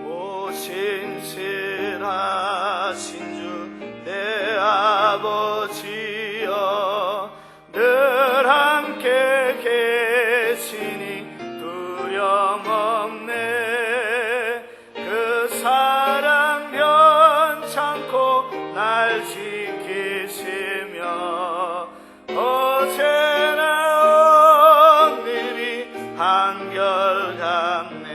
A: 오 신실하신 주 내 아버지여, 늘 함께 계시니 두려움 없네. 그 사랑 변찮고 날 지키시며 어제나 오늘이 한결같네.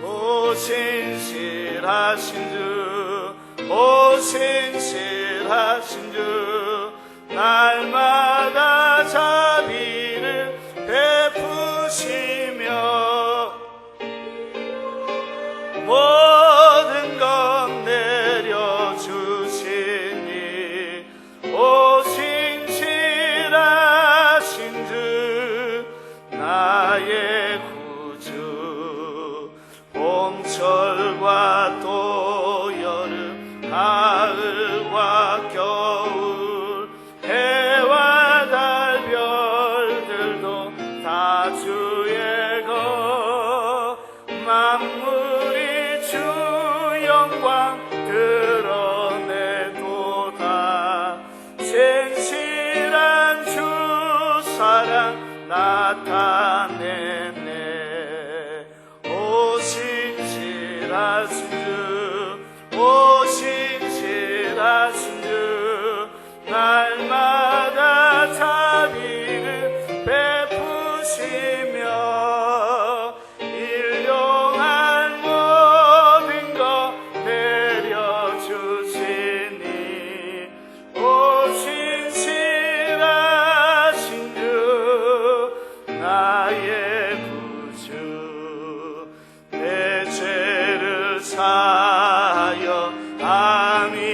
A: 오 신실하신 주, 오 신실하신 주, 날마다 자비를 베푸시며 모든 것 내려주시니 오 신실하신 주, 나의 구주. 봄철과 또 여름, 가을과 겨울, 해와 달 별들도 다 주의 것. 만물이 주 영광 드러내도다. 진실한 주 사랑 나타내네. 오 신실하신 주, 오 신실하신 주, 날마다 자비를 베푸시며 일용할 모든 것 내려주시니 오 신실하신 주, 나의
B: 사하여 함께하시고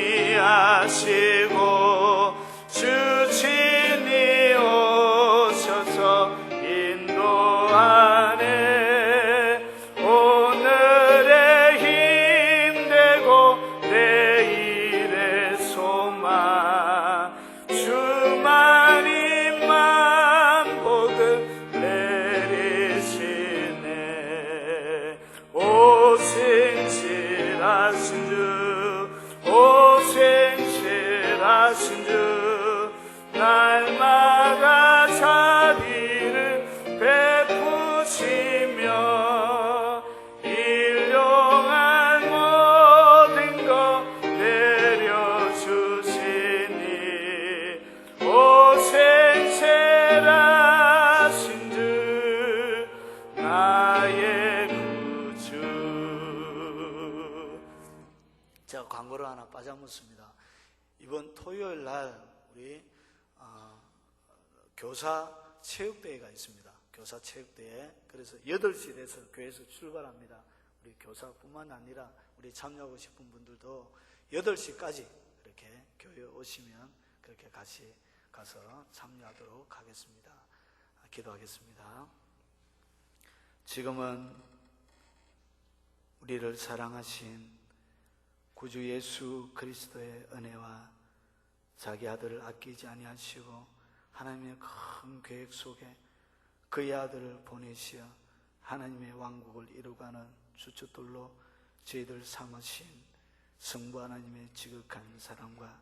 B: 주친이 오셔서 인도하네. 오늘의 힘되고 내일의 소망 주만님만 복을 내리시네. 오생실하신 주, 오생실하신 주, 날마다 자비를 베푸시며 일용할 모든 것 내려주시니 오생실하신 주, 나의 구주.
A: 제가 광고를 하나 빠져묻습니다. 이번 토요일 날 우리 교사 체육대회가 있습니다. 교사 체육대회. 그래서 8시에 돼서 교회에서 출발합니다. 우리 교사뿐만 아니라 우리 참여하고 싶은 분들도 8시까지 이렇게 교회에 오시면 그렇게 같이 가서 참여하도록 하겠습니다. 기도하겠습니다. 지금은 우리를 사랑하신 구주 예수 그리스도의 은혜와 자기 아들을 아끼지 아니하시고 하나님의 큰 계획 속에 그의 아들을 보내시어 하나님의 왕국을 이루가는 주춧돌로 저희들 삼으신 성부 하나님의 지극한 사랑과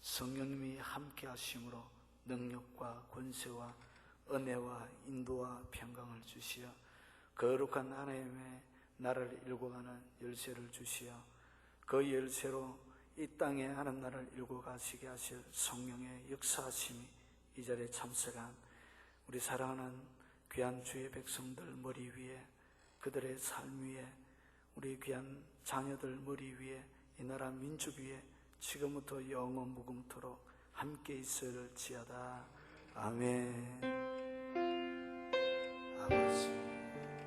A: 성령님이 함께 하심으로 능력과 권세와 은혜와 인도와 평강을 주시어 거룩한 하나님의 나라를 일궈가는 열쇠를 주시어 그 열쇠로 이 땅에 하는 나라를 일궈 가시게 하실 성령의 역사하심이 이 자리에 참석한 우리 사랑하는 귀한 주의 백성들 머리 위에, 그들의 삶 위에, 우리 귀한 자녀들 머리 위에, 이 나라 민족 위에 지금부터 영원 무궁토록 함께 있을지어다. 아멘. 아버지